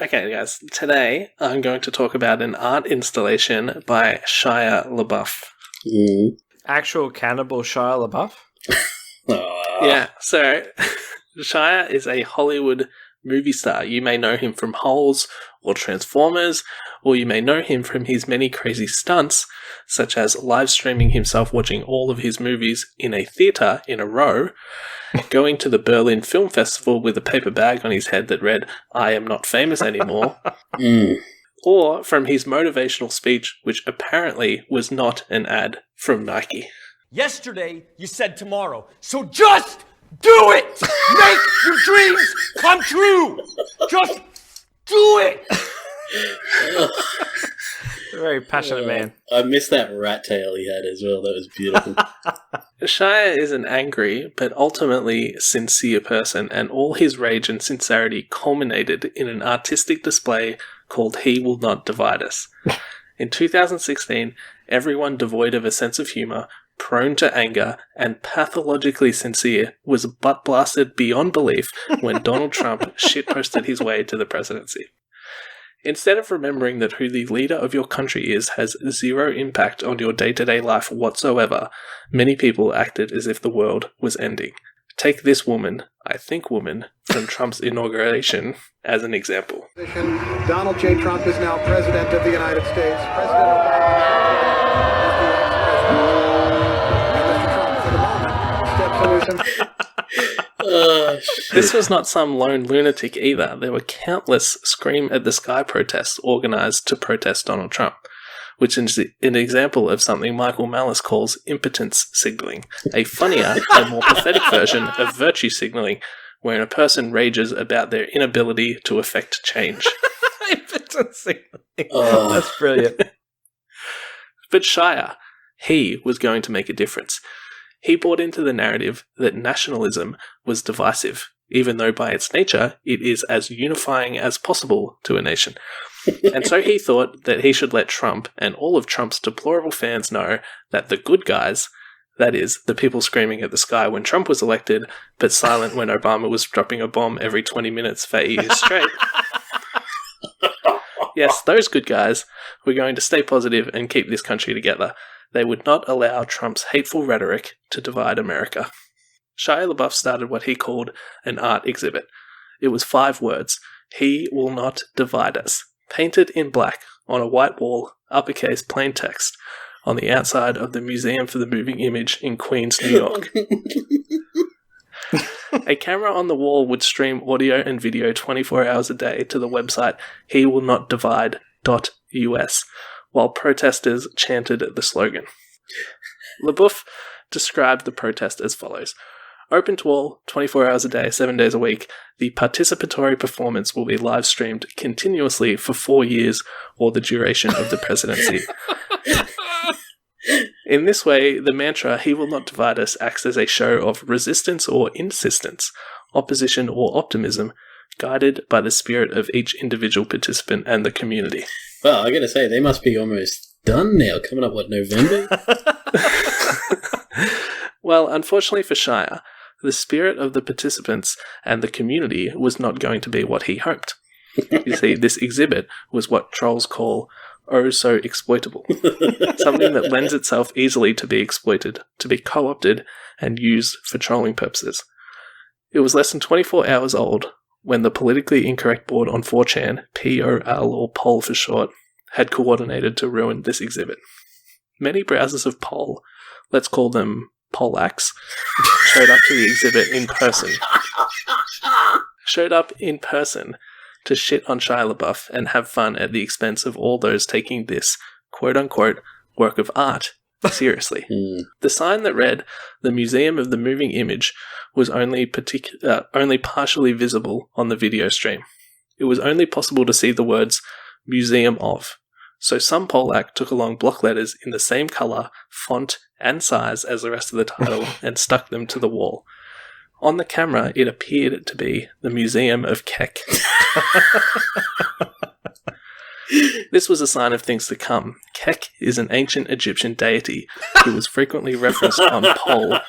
Okay, guys, today I'm going to talk about an art installation by Shia LaBeouf. Actual cannibal Shia LaBeouf? Yeah, so Shia is a Hollywood movie star. You may know him from Holes or Transformers, or you may know him from his many crazy stunts, such as live streaming himself watching all of his movies in a theatre in a row, going to the Berlin Film Festival with a paper bag on his head that read, "I am not famous anymore," or from his motivational speech, which apparently was not an ad from Nike. Yesterday, you said tomorrow, so just do it! Make your dreams come true! Just do it! Very passionate man. I missed that rat tail he had as well. That was beautiful. Shia is an angry but ultimately sincere person, and all his rage and sincerity culminated in an artistic display called He Will Not Divide Us. In 2016, everyone devoid of a sense of humour, prone to anger, and pathologically sincere was butt-blasted beyond belief when Donald Trump shitposted his way to the presidency. Instead of remembering that who the leader of your country is has zero impact on your day-to-day life whatsoever, many people acted as if the world was ending. Take this woman, I think woman, from Trump's inauguration as an example. Donald J. Trump is now President of the United States. President Obama is the ex-president. And Mr. Trump, for the moment, steps away from... This was not some lone lunatic either. There were countless Scream at the Sky protests organised to protest Donald Trump, which is an example of something Michael Malice calls impotence signalling, a funnier and more pathetic version of virtue signalling, wherein a person rages about their inability to effect change. Impotence signalling. That's brilliant. But Shia, he was going to make a difference. He bought into the narrative that nationalism was divisive, even though by its nature it is as unifying as possible to a nation. And so he thought that he should let Trump and all of Trump's deplorable fans know that the good guys, that is, the people screaming at the sky when Trump was elected, but silent when Obama was dropping a bomb every 20 minutes for 8 years straight. Yes, those good guys were going to stay positive and keep this country together. They would not allow Trump's hateful rhetoric to divide America. Shia LaBeouf started what he called an art exhibit. It was 5 words: He will not divide us, painted in black on a white wall, uppercase plain text, on the outside of the Museum for the Moving Image in Queens, New York. A camera on the wall would stream audio and video 24 hours a day to the website hewillnotdivide.us, while protesters chanted the slogan. LaBeouf described the protest as follows: open to all, 24 hours a day, 7 days a week. The participatory performance will be live streamed continuously for 4 years or the duration of the presidency. In this way, the mantra, He Will Not Divide Us, acts as a show of resistance or insistence, opposition or optimism, guided by the spirit of each individual participant and the community. Well, I gotta say, they must be almost done now. Coming up, November? Well, unfortunately for Shia, the spirit of the participants and the community was not going to be what he hoped. You see, this exhibit was what trolls call oh so exploitable, something that lends itself easily to be exploited, to be co-opted and used for trolling purposes. It was less than 24 hours old when the politically incorrect board on 4chan, POL or POL for short, had coordinated to ruin this exhibit. Many browsers of POL, let's call them Polacs, showed up to the exhibit in person. Showed up in person to shit on Shia LaBeouf and have fun at the expense of all those taking this quote-unquote work of art seriously. The sign that read, "The Museum of the Moving Image," was only partially visible on the video stream. It was only possible to see the words, "Museum of." So some Polac took along block letters in the same colour, font, and size as the rest of the title and stuck them to the wall. On the camera, it appeared to be the Museum of Kek. This was a sign of things to come. Kek is an ancient Egyptian deity who was frequently referenced on Pol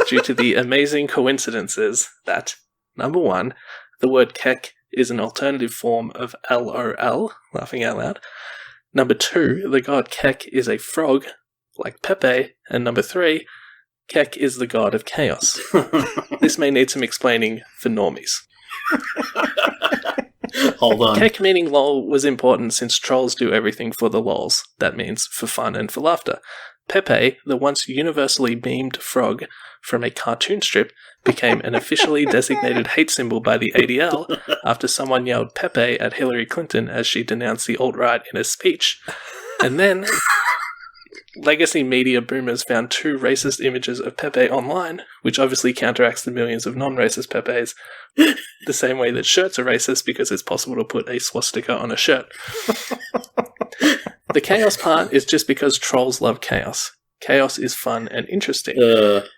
due to the amazing coincidences that, number one, the word Kek is an alternative form of LOL, laughing out loud. Number 2, the god Kek is a frog, like Pepe. And number 3, Kek is the god of chaos. This may need some explaining for normies. Hold on. Kek meaning lol was important since trolls do everything for the lols. That means for fun and for laughter. Pepe, the once universally memed frog from a cartoon strip, became an officially designated hate symbol by the ADL after someone yelled Pepe at Hillary Clinton as she denounced the alt-right in a speech. And then legacy media boomers found 2 racist images of Pepe online, which obviously counteracts the millions of non-racist Pepes, the same way that shirts are racist because it's possible to put a swastika on a shirt. The chaos part is just because trolls love chaos. Chaos is fun and interesting.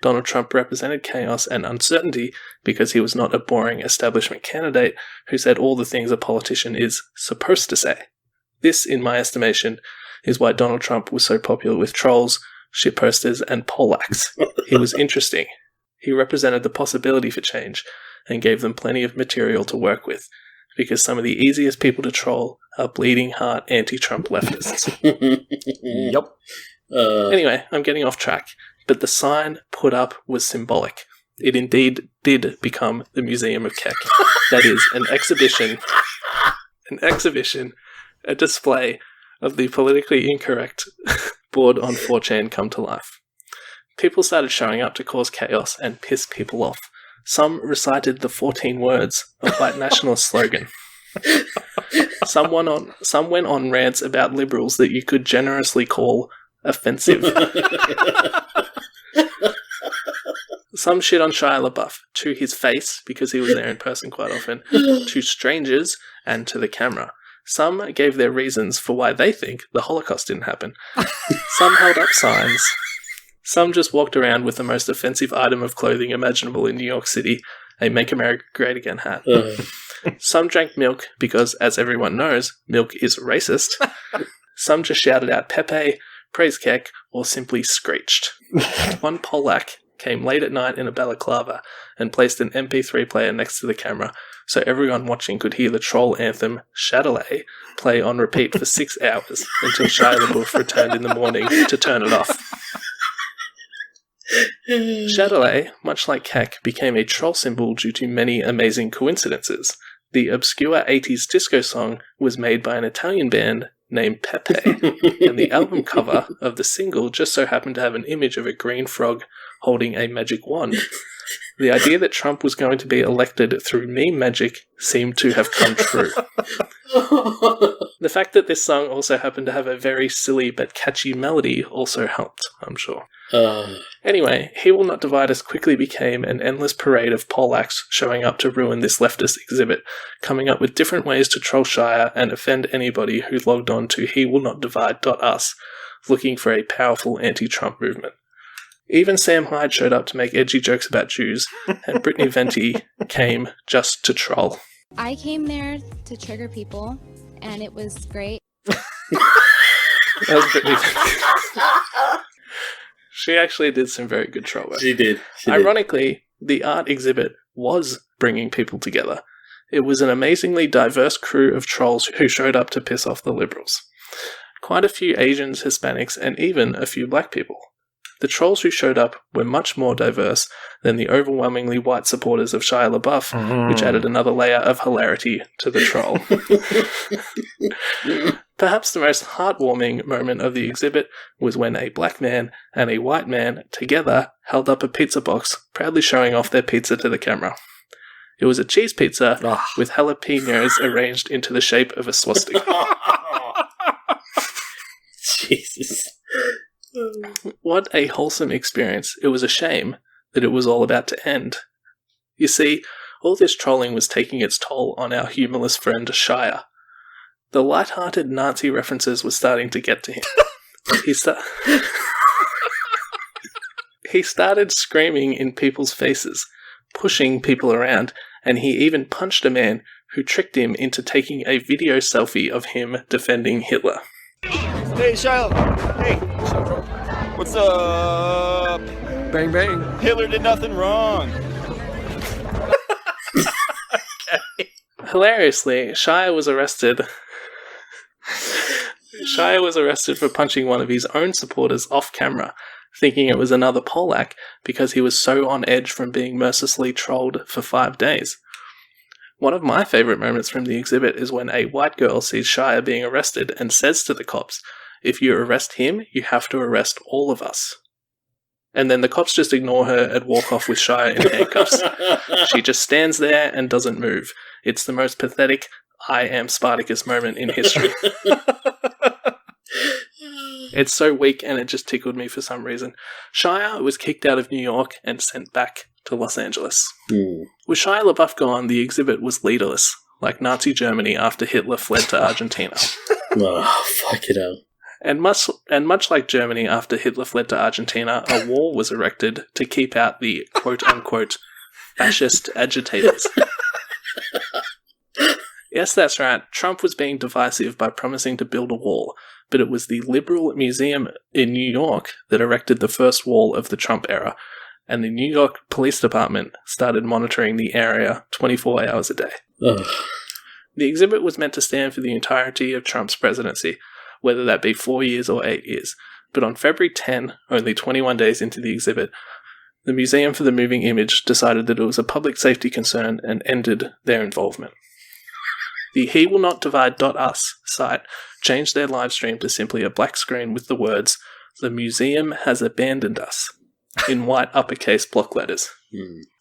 Donald Trump represented chaos and uncertainty because he was not a boring establishment candidate who said all the things a politician is supposed to say. This, in my estimation, is why Donald Trump was so popular with trolls, shitposters, and poleaxes. He was interesting. He represented the possibility for change and gave them plenty of material to work with, because some of the easiest people to troll are bleeding heart anti-Trump leftists. Yup. Anyway, I'm getting off track, but the sign put up was symbolic. It indeed did become the Museum of Kek. That is, an exhibition, a display of the politically incorrect board on 4chan come to life. People started showing up to cause chaos and piss people off. Some recited the 14 words of white nationalist slogan. Some went on rants about liberals that you could generously call offensive. Some shit on Shia LaBeouf, to his face, because he was there in person quite often, to strangers, and to the camera. Some gave their reasons for why they think the Holocaust didn't happen. Some held up signs. Some just walked around with the most offensive item of clothing imaginable in New York City, a Make America Great Again hat. Some drank milk because, as everyone knows, milk is racist. Some just shouted out Pepe, praised Kek, or simply screeched. One Polak came late at night in a balaclava and placed an MP3 player next to the camera so everyone watching could hear the troll anthem Chatelet play on repeat for 6 hours until Shia LaBeouf returned in the morning to turn it off. Chatelet, much like Kek, became a troll symbol due to many amazing coincidences. The obscure 80s disco song was made by an Italian band named Pepe, and the album cover of the single just so happened to have an image of a green frog holding a magic wand. The idea that Trump was going to be elected through meme magic seemed to have come true. The fact that this song also happened to have a very silly but catchy melody also helped, I'm sure. Anyway, He Will Not Divide Us quickly became an endless parade of poleaxes showing up to ruin this leftist exhibit, coming up with different ways to troll Shia and offend anybody who logged on to hewillnotdivide.us looking for a powerful anti-Trump movement. Even Sam Hyde showed up to make edgy jokes about Jews, and Brittany Venti came just to troll. I came there to trigger people, and it was great. That was Brittany Venti. She actually did some very good troll work. She did. Ironically, the art exhibit was bringing people together. It was an amazingly diverse crew of trolls who showed up to piss off the liberals. Quite a few Asians, Hispanics, and even a few black people. The trolls who showed up were much more diverse than the overwhelmingly white supporters of Shia LaBeouf, which added another layer of hilarity to the troll. Perhaps the most heartwarming moment of the exhibit was when a black man and a white man together held up a pizza box, proudly showing off their pizza to the camera. It was a cheese pizza with jalapenos arranged into the shape of a swastika. Jesus. What a wholesome experience. It was a shame that it was all about to end. You see, all this trolling was taking its toll on our humorless friend Shia. The light-hearted Nazi references were starting to get to him. He started screaming in people's faces, pushing people around, and he even punched a man who tricked him into taking a video selfie of him defending Hitler. Hey, Shia. Hey. What's up? Bang, bang. Hitler did nothing wrong. Hilariously, Shia was arrested. Shia was arrested for punching one of his own supporters off camera, thinking it was another Polak because he was so on edge from being mercilessly trolled for 5 days. One of my favourite moments from the exhibit is when a white girl sees Shia being arrested and says to the cops, "If you arrest him, you have to arrest all of us." And then the cops just ignore her and walk off with Shia in handcuffs. She just stands there and doesn't move. It's the most pathetic I am Spartacus moment in history. It's so weak and it just tickled me for some reason. Shia was kicked out of New York and sent back to Los Angeles. With Shia LaBeouf gone, the exhibit was leaderless, like Nazi Germany after Hitler fled to Argentina. Oh, fuck it up. And much like Germany after Hitler fled to Argentina, a wall was erected to keep out the quote-unquote fascist agitators. Yes, that's right. Trump was being divisive by promising to build a wall, but it was the Liberal Museum in New York that erected the first wall of the Trump era, and the New York Police Department started monitoring the area 24 hours a day. Ugh. The exhibit was meant to stand for the entirety of Trump's presidency, whether that be 4 years or 8 years. But on February 10, only 21 days into the exhibit, the Museum for the Moving Image decided that it was a public safety concern and ended their involvement. The He Will Not Divide.us site changed their live stream to simply a black screen with the words, "The museum has abandoned us," in white uppercase block letters.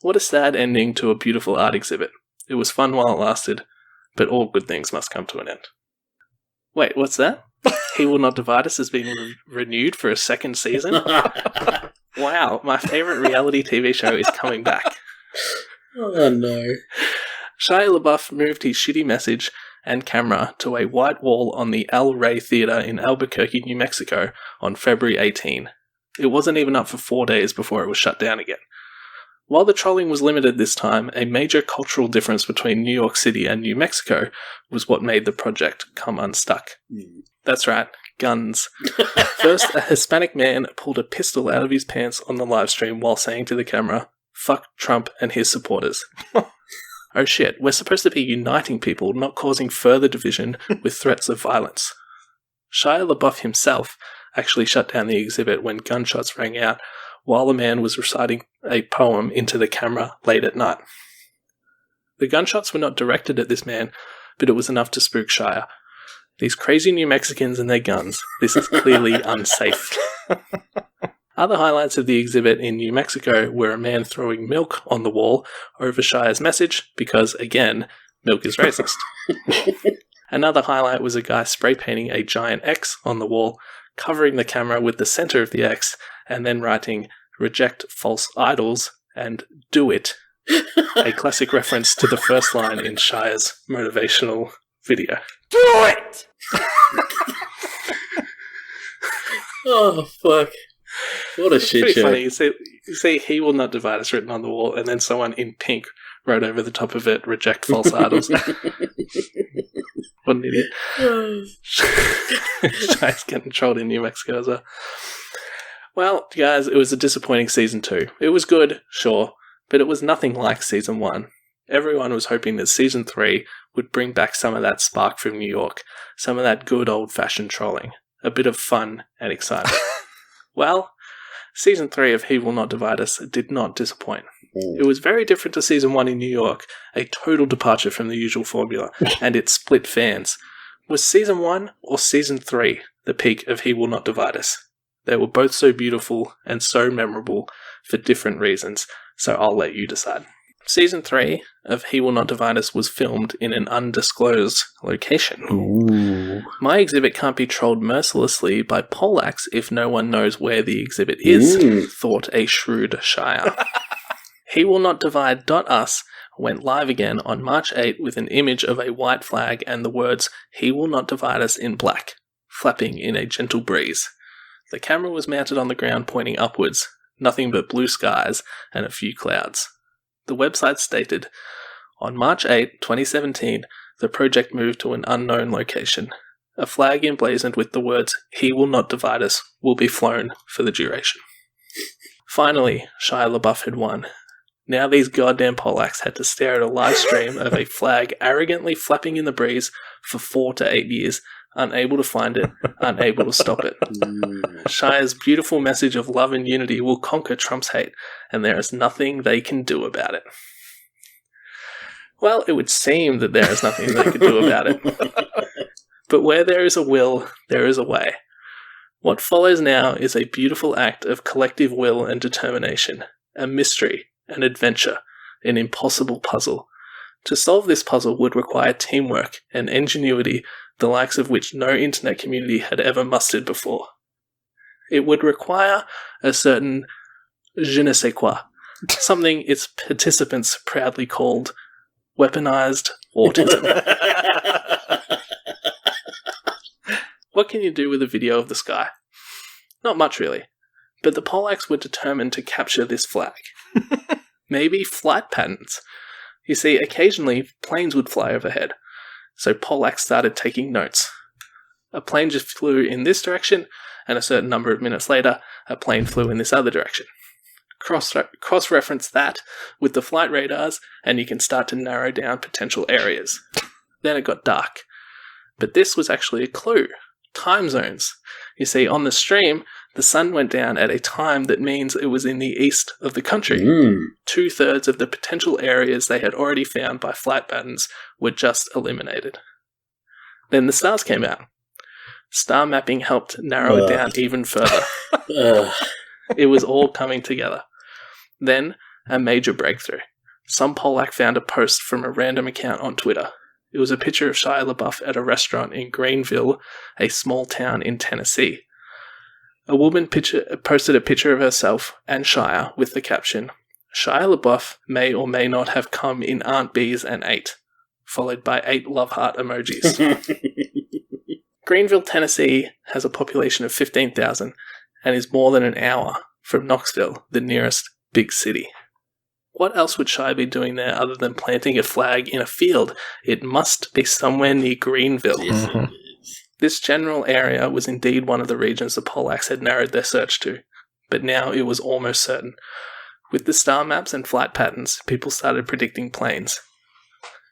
What a sad ending to a beautiful art exhibit. It was fun while it lasted, but all good things must come to an end. Wait, what's that? He Will Not Divide Us has been renewed for a second season? Wow, my favourite reality TV show is coming back. Oh no. Shia LaBeouf moved his shitty message and camera to a white wall on the El Rey Theatre in Albuquerque, New Mexico on February 18. It wasn't even up for 4 days before it was shut down again. While the trolling was limited this time, a major cultural difference between New York City and New Mexico was what made the project come unstuck. That's right, guns. First, a Hispanic man pulled a pistol out of his pants on the live stream while saying to the camera, "Fuck Trump and his supporters." Oh shit, we're supposed to be uniting people, not causing further division with threats of violence. Shia LaBeouf himself actually shut down the exhibit when gunshots rang out while a man was reciting a poem into the camera late at night. The gunshots were not directed at this man, but it was enough to spook Shia. These crazy New Mexicans and their guns. This is clearly unsafe. Other highlights of the exhibit in New Mexico were a man throwing milk on the wall over Shia's message because, again, milk is racist. Another highlight was a guy spray painting a giant X on the wall, covering the camera with the center of the X, and then writing, "Reject false idols," and "Do it," a classic reference to the first line in Shia's motivational video. Do it! Oh, fuck. What a shit Pretty show. funny. You see "He Will Not Divide Us" written on the wall, and then someone in pink wrote over the top of it, "Reject false idols." What an idiot. Shia's getting trolled in New Mexico as well. Well, guys, it was a disappointing season 2. It was good, sure, but it was nothing like season 1. Everyone was hoping that season 3 would bring back some of that spark from New York, some of that good old-fashioned trolling, a bit of fun and excitement. Well, season 3 of He Will Not Divide Us did not disappoint. It was very different to season 1 in New York, a total departure from the usual formula, and it split fans. Was season 1 or season 3 the peak of He Will Not Divide Us? They were both so beautiful and so memorable for different reasons, so I'll let you decide. Season 3 of He Will Not Divide Us was filmed in an undisclosed location. Ooh. My exhibit can't be trolled mercilessly by Polaks if no one knows where the exhibit is, thought a shrewd Shia. He Will Not Divide.us went live again on March 8 with an image of a white flag and the words, "He Will Not Divide Us" in black, flapping in a gentle breeze. The camera was mounted on the ground pointing upwards, nothing but blue skies and a few clouds. The website stated, on March 8, 2017, the project moved to an unknown location. A flag emblazoned with the words, "He Will Not Divide Us," will be flown for the duration. Finally, Shia LaBeouf had won. Now these goddamn Polacks had to stare at a live stream of a flag arrogantly flapping in the breeze for 4 to 8 years, unable to find it, unable to stop it. Shia's beautiful message of love and unity will conquer Trump's hate, and there is nothing they can do about it. Well, it would seem that there is nothing they can do about it. But where there is a will, there is a way. What follows now is a beautiful act of collective will and determination, a mystery, an adventure, an impossible puzzle. To solve this puzzle would require teamwork and ingenuity, the likes of which no internet community had ever mustered before. It would require a certain je ne sais quoi, something its participants proudly called weaponized autism. What can you do with a video of the sky? Not much, really. But the Polacks were determined to capture this flag. Maybe flight patterns. You see, occasionally planes would fly overhead, so Polacks started taking notes. A plane just flew in this direction, and a certain number of minutes later, a plane flew in this other direction. Cross-reference that with the flight radars, and you can start to narrow down potential areas. Then it got dark. But this was actually a clue. Time zones. You see, on the stream, the sun went down at a time that means it was in the east of the country. 2/3 of the potential areas they had already found by flight patterns were just eliminated. Then the stars came out. Star mapping helped narrow it down even further. It was all coming together. Then, a major breakthrough. Some Polak found a post from a random account on Twitter. It was a picture of Shia LaBeouf at a restaurant in Greenville, a small town in Tennessee. A woman posted a picture of herself and Shia with the caption, "Shia LaBeouf may or may not have come in Aunt B's and ate," followed by 8 love heart emojis. Greenville, Tennessee has a population of 15,000 and is more than an hour from Knoxville, the nearest big city. What else would Shia be doing there other than planting a flag in a field? It must be somewhere near Greenville. This general area was indeed one of the regions the Polacks had narrowed their search to, but now it was almost certain. With the star maps and flight patterns, people started predicting planes.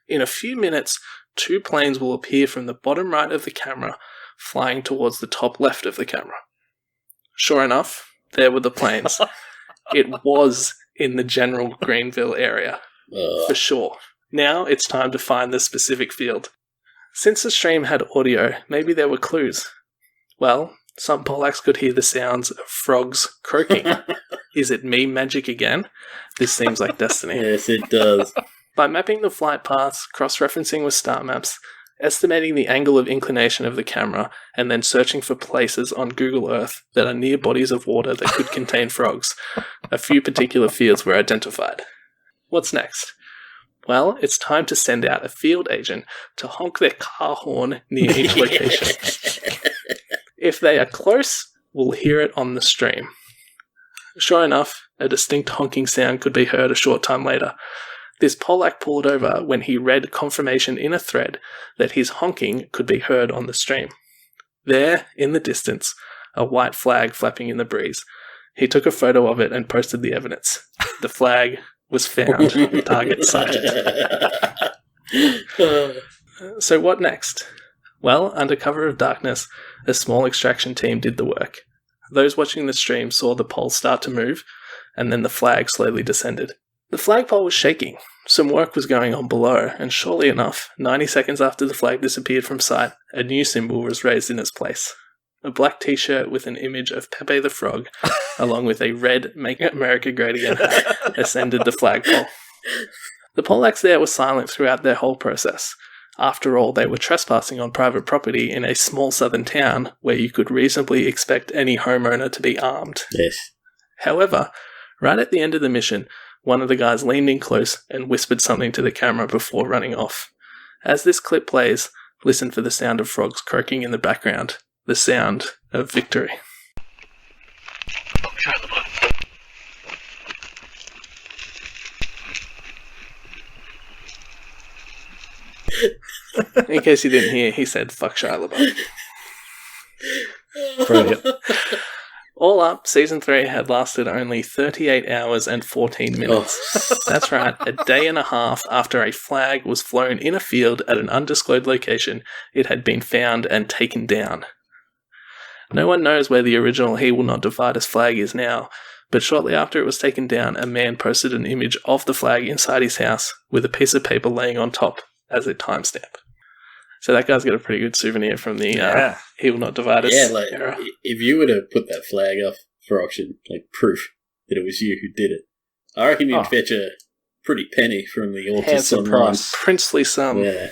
In a few minutes, 2 planes will appear from the bottom right of the camera, flying towards the top left of the camera. Sure enough, there were the planes. It was in the general Greenville area, for sure. Now it's time to find the specific field. Since the stream had audio, maybe there were clues. Well, some Polacks could hear the sounds of frogs croaking. Is it me magic again? This seems like destiny. Yes, it does. By mapping the flight paths, cross-referencing with star maps, estimating the angle of inclination of the camera, and then searching for places on Google Earth that are near bodies of water that could contain frogs, a few particular fields were identified. What's next? Well, it's time to send out a field agent to honk their car horn near each location. If they are close, we'll hear it on the stream. Sure enough, a distinct honking sound could be heard a short time later. This Polak pulled over when he read confirmation in a thread that his honking could be heard on the stream. There, in the distance, a white flag flapping in the breeze. He took a photo of it and posted the evidence. The flag was found. Target sighted. So what next? Well, under cover of darkness, a small extraction team did the work. Those watching the stream saw the pole start to move, and then the flag slowly descended. The flagpole was shaking. Some work was going on below, and surely enough, 90 seconds after the flag disappeared from sight, a new symbol was raised in its place. A black t-shirt with an image of Pepe the Frog, along with a red Make America Great Again hat, ascended the flagpole. The Polacks there were silent throughout their whole process. After all, they were trespassing on private property in a small southern town where you could reasonably expect any homeowner to be armed. Yes. However, right at the end of the mission, one of the guys leaned in close and whispered something to the camera before running off. As this clip plays, listen for the sound of frogs croaking in the background, the sound of victory. In case you didn't hear, he said, "Fuck Shia LaBeouf." Brilliant. All up, Season 3 had lasted only 38 hours and 14 minutes. Oh. That's right, a day and a half after a flag was flown in a field at an undisclosed location, it had been found and taken down. No one knows where the original He Will Not Divide Us flag is now, but shortly after it was taken down, a man posted an image of the flag inside his house with a piece of paper laying on top as a timestamp. So that guy's got a pretty good souvenir from the He Will Not Divide Us era. If you were to put that flag up for auction, like proof that it was you who did it, I reckon you'd fetch a pretty penny from the authors. Handsome price. Princely sum. Yeah.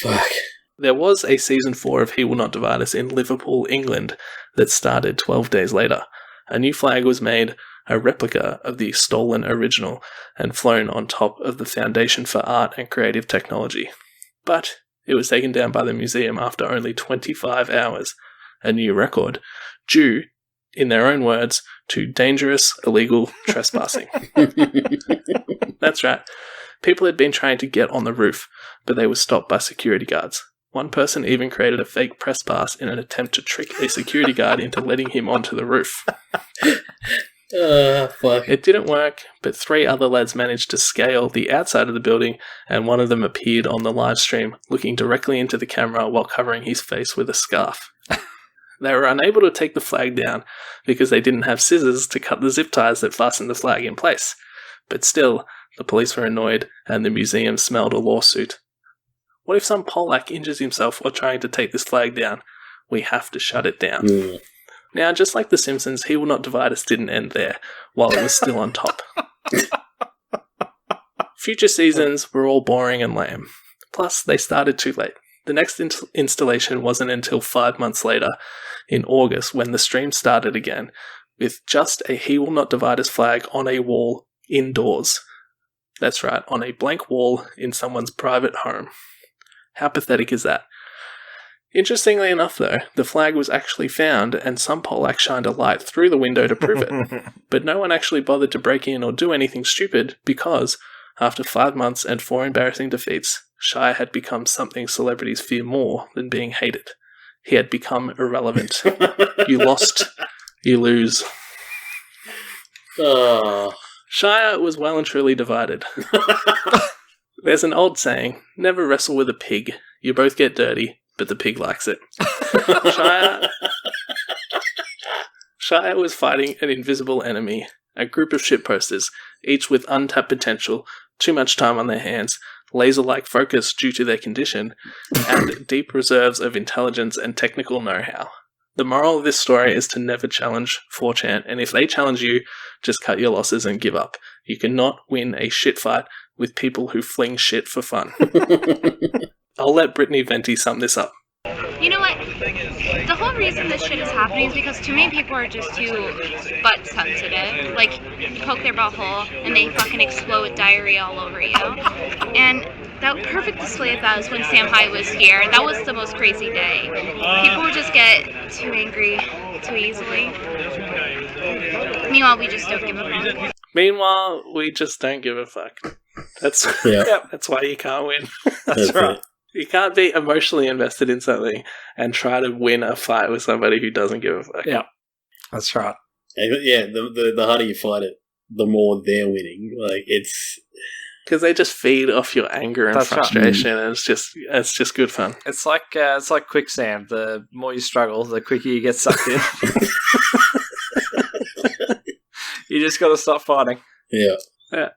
Fuck. There was a Season 4 of He Will Not Divide Us in Liverpool, England, that started 12 days later. A new flag was made, a replica of the stolen original, and flown on top of the Foundation for Art and Creative Technology. But it was taken down by the museum after only 25 hours, a new record, due, in their own words, to dangerous, illegal trespassing. That's right. People had been trying to get on the roof, but they were stopped by security guards. One person even created a fake press pass in an attempt to trick a security guard into letting him onto the roof. Fuck. It didn't work, but 3 other lads managed to scale the outside of the building, and one of them appeared on the live stream, looking directly into the camera while covering his face with a scarf. They were unable to take the flag down because they didn't have scissors to cut the zip ties that fastened the flag in place. But still, the police were annoyed, and the museum smelled a lawsuit. What if some Polak injures himself while trying to take this flag down? We have to shut it down. Mm. Now, just like The Simpsons, He Will Not Divide Us didn't end there, while it was still on top. Future seasons were all boring and lame. Plus, they started too late. The next installation wasn't until 5 months later, in August, when the stream started again, with just a He Will Not Divide Us flag on a wall indoors. That's right, on a blank wall in someone's private home. How pathetic is that? Interestingly enough, though, the flag was actually found, and some Polak shined a light through the window to prove it. But no one actually bothered to break in or do anything stupid because, after 5 months and 4 embarrassing defeats, Shia had become something celebrities fear more than being hated. He had become irrelevant. You lost, you lose. Oh. Shia was well and truly divided. There's an old saying, never wrestle with a pig. You both get dirty, but the pig likes it. Shia was fighting an invisible enemy, a group of shitposters, each with untapped potential, too much time on their hands, laser-like focus due to their condition, and deep reserves of intelligence and technical know-how. The moral of this story is to never challenge 4chan, and if they challenge you, just cut your losses and give up. You cannot win a shit fight with people who fling shit for fun. I'll let Brittany Venti sum this up. You know what? The whole reason this shit is happening is because too many people are just too butt sensitive. Like, you poke their butthole and they fucking explode with diarrhea all over you. And that perfect display of that was when Sam High was here. That was the most crazy day. People would just get too angry too easily. Meanwhile, we just don't give a fuck. Meanwhile, we just don't give a fuck. That's that's why you can't win. That's right. It. You can't be emotionally invested in something and try to win a fight with somebody who doesn't give a fuck. Yeah, that's right. Yeah, the harder you fight it, the more they're winning. Like, it's... Because they just feed off your anger and That's frustration, and it's just good fun. It's like quicksand. The more you struggle, the quicker you get sucked in. You just got to stop fighting. Yeah. Yeah.